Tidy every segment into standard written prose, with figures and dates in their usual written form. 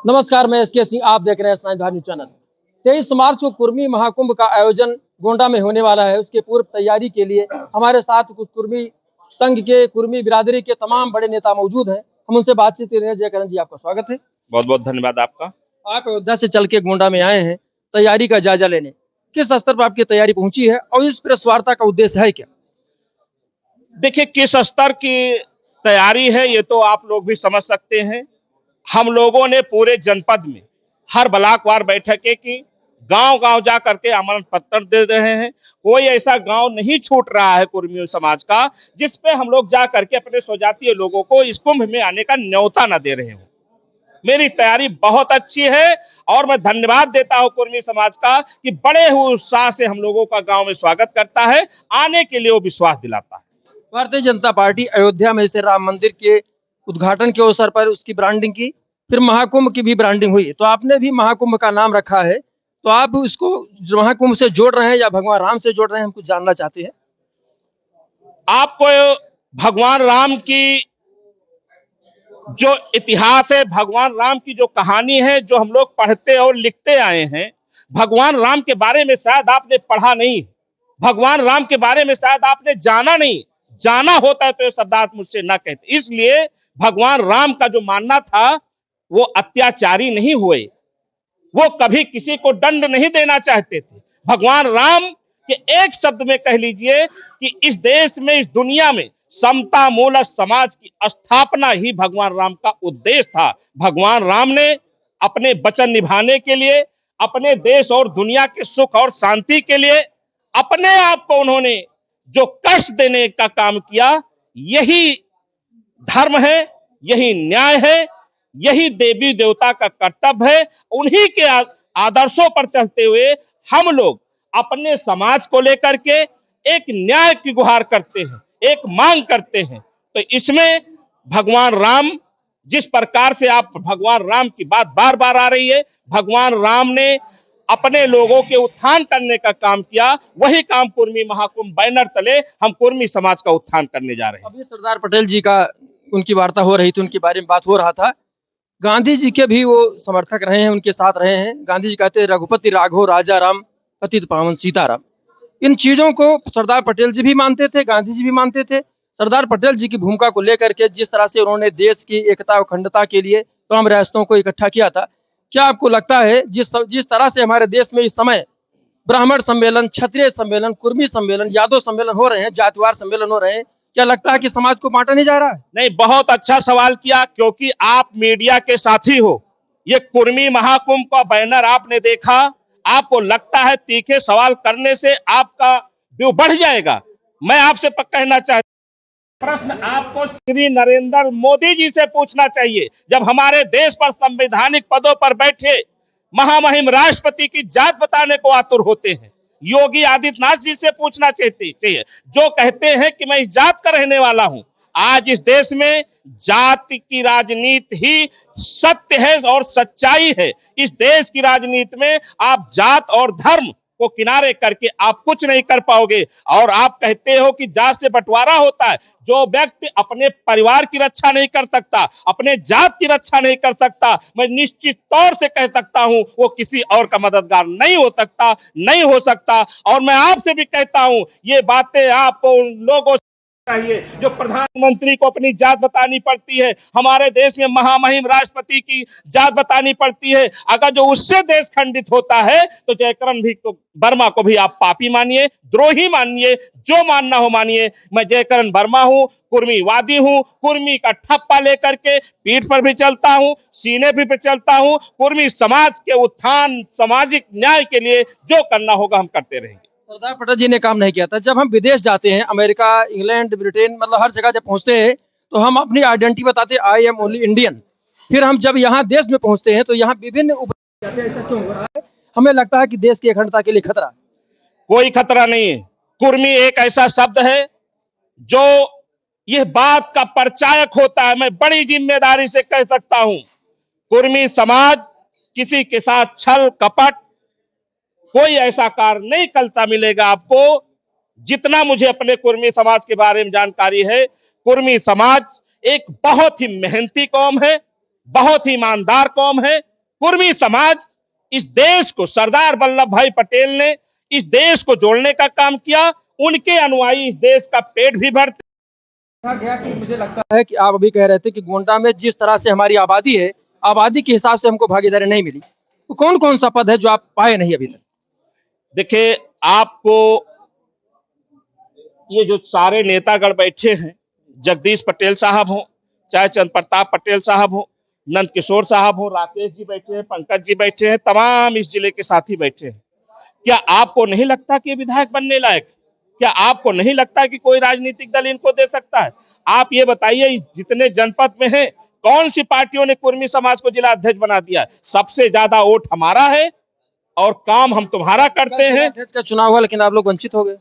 नमस्कार, मैं एसके सिंह। आप देख रहे हैं स्नाइधार न्यूज चैनल। 23 मार्च को कुर्मी महाकुंभ का आयोजन गोंडा में होने वाला है। उसके पूर्व तैयारी के लिए हमारे साथ कुछ कुर्मी संघ के, कुर्मी बिरादरी के तमाम बड़े नेता मौजूद हैं। हम उनसे बातचीत कर रहे हैं। जयकरण जी, आपका स्वागत है। बहुत बहुत धन्यवाद आपका। आप अयोध्या से चल के गोंडा में आए हैं तैयारी का जायजा लेने। किस स्तर पर आपकी तैयारी पहुंची है और इस प्रेस वार्ता का उद्देश्य है क्या? देखिए, किस स्तर की तैयारी है ये तो आप लोग भी समझ सकते हैं। हम लोगों ने पूरे जनपद में हर ब्लॉकवार बैठकें की, गांव-गांव जा करके आमंत्रण पत्र दे रहे हैं। कोई ऐसा गांव नहीं छूट रहा है कुर्मी समाज का जिस पे हम लोग जा करके अपने स्वजातीय लोगों को इस कुंभ में आने का न्योता न दे रहे हो। मेरी तैयारी बहुत अच्छी है और मैं धन्यवाद देता हूं कुर्मी समाज का कि बड़े हुए उत्साह से हम लोगों का गांव में स्वागत करता है, आने के लिए वो विश्वास दिलाता है। भारतीय जनता पार्टी अयोध्या में से राम मंदिर के उद्घाटन के अवसर पर उसकी ब्रांडिंग की, फिर महाकुंभ की भी ब्रांडिंग हुई। तो आपने भी महाकुंभ का नाम रखा है, तो आप उसको महाकुंभ से जोड़ रहे हैं या भगवान राम से जोड़ रहे हैं, हम कुछ जानना चाहते हैं। आपको भगवान राम की जो इतिहास है, भगवान राम की जो कहानी है, जो हम लोग पढ़ते और लिखते आए हैं, भगवान राम के बारे में शायद आपने पढ़ा नहीं, भगवान राम के बारे में शायद आपने जाना नहीं। जाना होता है तो ये शब्द आप मुझसे ना कहते। इसलिए भगवान राम का जो मानना था, वो अत्याचारी नहीं हुए, वो कभी किसी को दंड नहीं देना चाहते थे। भगवान राम के एक शब्द में कह लीजिए कि इस देश में, इस दुनिया में समता मूलक समाज की स्थापना ही भगवान राम का उद्देश्य था। भगवान राम ने अपने वचन निभाने के लिए, अपने देश और दुनिया के सुख और शांति के लिए अपने आप को उन्होंने जो कष्ट देने का काम किया, यही धर्म है, यही न्याय है, यही देवी देवता का कर्तव्य है। उन्हीं के आदर्शों पर चलते हुए हम लोग अपने समाज को लेकर के एक न्याय की गुहार करते हैं, एक मांग करते हैं। तो इसमें भगवान राम, जिस प्रकार से आप भगवान राम की बात बार बार आ रही है, भगवान राम ने अपने लोगों के उत्थान करने का काम किया, वही काम कुर्मी महाकुंभ बैनर तले हम कुर्मी समाज का उत्थान करने जा रहे हैं। अभी सरदार पटेल जी का, उनकी वार्ता हो रही थी, उनके बारे में बात हो रहा था। गांधी जी के भी वो समर्थक रहे हैं, उनके साथ रहे हैं। गांधी जी कहते हैं रघुपति राघव राजा राम, पतित पावन सीताराम। इन चीजों को सरदार पटेल जी भी मानते थे, गांधी जी भी मानते थे। सरदार पटेल जी की भूमिका को लेकर के जिस तरह से उन्होंने देश की एकता और अखंडता के लिए तमाम रियासतों को इकट्ठा किया था, क्या आपको लगता है जिस तरह से हमारे देश में इस समय ब्राह्मण सम्मेलन, क्षत्रिय सम्मेलन, कुर्मी सम्मेलन, यादव सम्मेलन हो रहे हैं, जातिवार सम्मेलन हो रहे हैं, क्या लगता है कि समाज को बांटा नहीं जा रहा है? नहीं, बहुत अच्छा सवाल किया, क्योंकि आप मीडिया के साथी हो। ये कुर्मी महाकुंभ का बैनर आपने देखा, आपको लगता है तीखे सवाल करने से आपका व्यू बढ़ जाएगा। मैं आपसे कहना चाहता हूं, प्रश्न आपको श्री नरेंद्र मोदी जी से पूछना चाहिए। जब हमारे देश पर संवैधानिक पदों पर बैठे महामहिम राष्ट्रपति की जात बताने को आतुर होते हैं, योगी आदित्यनाथ जी से पूछना चाहिए, जो कहते हैं कि मैं इस जात का रहने वाला हूं। आज इस देश में जाति की राजनीति ही सत्य है और सच्चाई है। इस देश की राजनीति में आप जात और धर्म को किनारे करके आप कुछ नहीं कर पाओगे। और आप कहते हो कि जात से बंटवारा होता है। जो व्यक्ति अपने परिवार की रक्षा नहीं कर सकता, अपने जात की रक्षा नहीं कर सकता, मैं निश्चित तौर से कह सकता हूं वो किसी और का मददगार नहीं हो सकता, नहीं हो सकता। और मैं आपसे भी कहता हूं, ये बातें आपको उन लोगों चाहिए जो प्रधानमंत्री को अपनी जात बतानी पड़ती है, हमारे देश में महामहिम राष्ट्रपति की जात बतानी पड़ती है। अगर जो उससे देश खंडित होता है तो जयकरण भी तो वर्मा को भी आप पापी मानिए, द्रोही मानिए, जो मानना हो मानिए। मैं जयकरण वर्मा हूँ, कुर्मीवादी हूँ, कुर्मी का ठप्पा लेकर के पीठ पर भी चलता हूँ, सीने भी पे चलता हूँ। कुर्मी समाज के उत्थान, सामाजिक न्याय के लिए जो करना होगा हम करते रहेंगे। सरदार पटेल जी ने काम नहीं किया था। जब हम विदेश जाते हैं, अमेरिका, इंग्लैंड, ब्रिटेन, मतलब हर जगह जब पहुंचते हैं तो हम अपनी आइडेंटिटी बताते हैं, आई एम ओनली इंडियन। फिर हम जब यहाँ देश में पहुंचते हैं तो यहाँ विभिन्न जाते हैं। ऐसा क्यों हो रहा है? हमें लगता है कि देश की अखंडता के लिए खतरा। कोई खतरा नहीं है। कुर्मी एक ऐसा शब्द है जो यह बात का प्रचारक होता है। मैं बड़ी जिम्मेदारी से कह सकता हूं, कुर्मी समाज किसी के साथ छल कपट, कोई ऐसा कार्य नहीं करता मिलेगा आपको। जितना मुझे अपने कुर्मी समाज के बारे में जानकारी है, कुर्मी समाज एक बहुत ही मेहनती कौम है, बहुत ही ईमानदार कौम है। कुर्मी समाज इस देश को, सरदार वल्लभ भाई पटेल ने इस देश को जोड़ने का काम किया। उनके अनुयायी इस देश का पेट भी भरते। कहा गया कि मुझे लगता है कि आप अभी कह रहे थे कि गोंडा में जिस तरह से हमारी आबादी है, आबादी के हिसाब से हमको भागीदारी नहीं मिली। तो कौन कौन सा पद है जो आप पाए नहीं अभी तक? देखिए, आपको ये जो सारे नेतागण बैठे हैं, जगदीश पटेल साहब हो, चाहे चंद्र प्रताप पटेल साहब हो, नंद किशोर साहब हो, राकेश जी बैठे हैं, पंकज जी बैठे हैं, तमाम इस जिले के साथी बैठे हैं। क्या आपको नहीं लगता कि ये विधायक बनने लायक? क्या आपको नहीं लगता कि कोई राजनीतिक दल इनको दे सकता है? आप ये बताइए, जितने जनपद में है, कौन सी पार्टियों ने कुर्मी समाज को जिला अध्यक्ष बना दिया? सबसे ज्यादा वोट हमारा है और काम हम तुम्हारा करते हैं। अध्यक्ष का चुनाव हुआ लेकिन आप लोग वंचित हो गए।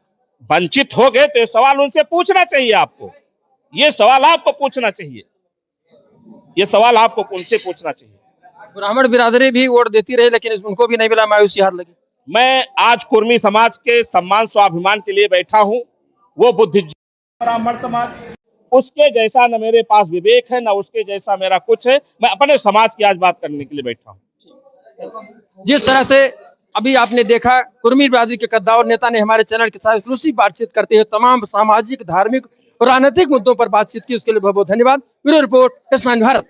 वंचित हो गए तो ये सवाल उनसे पूछना चाहिए आपको। ये सवाल आपको पूछना चाहिए। ये सवाल आपको उनसे पूछना चाहिए। ब्राह्मण बिरादरी भी वोट देती रही लेकिन उनको भी नहीं मिला, मायूसी हार लगी। मैं आज कुर्मी समाज के सम्मान स्वाभिमान के लिए बैठा हूं। वो बुद्धिजीवी ब्राह्मण समाज, उसके जैसा न मेरे पास विवेक है, न उसके जैसा मेरा कुछ है। मैं अपने समाज की आज बात करने के लिए बैठा हूं। जिस तरह से अभी आपने देखा, कुर्मी बिरादरी के कद्दावर नेता ने हमारे चैनल के साथ खुशी बातचीत करते हुए तमाम सामाजिक, धार्मिक और राजनीतिक मुद्दों पर बातचीत की। उसके लिए बहुत बहुत धन्यवाद। Bureau report, smile Bharat.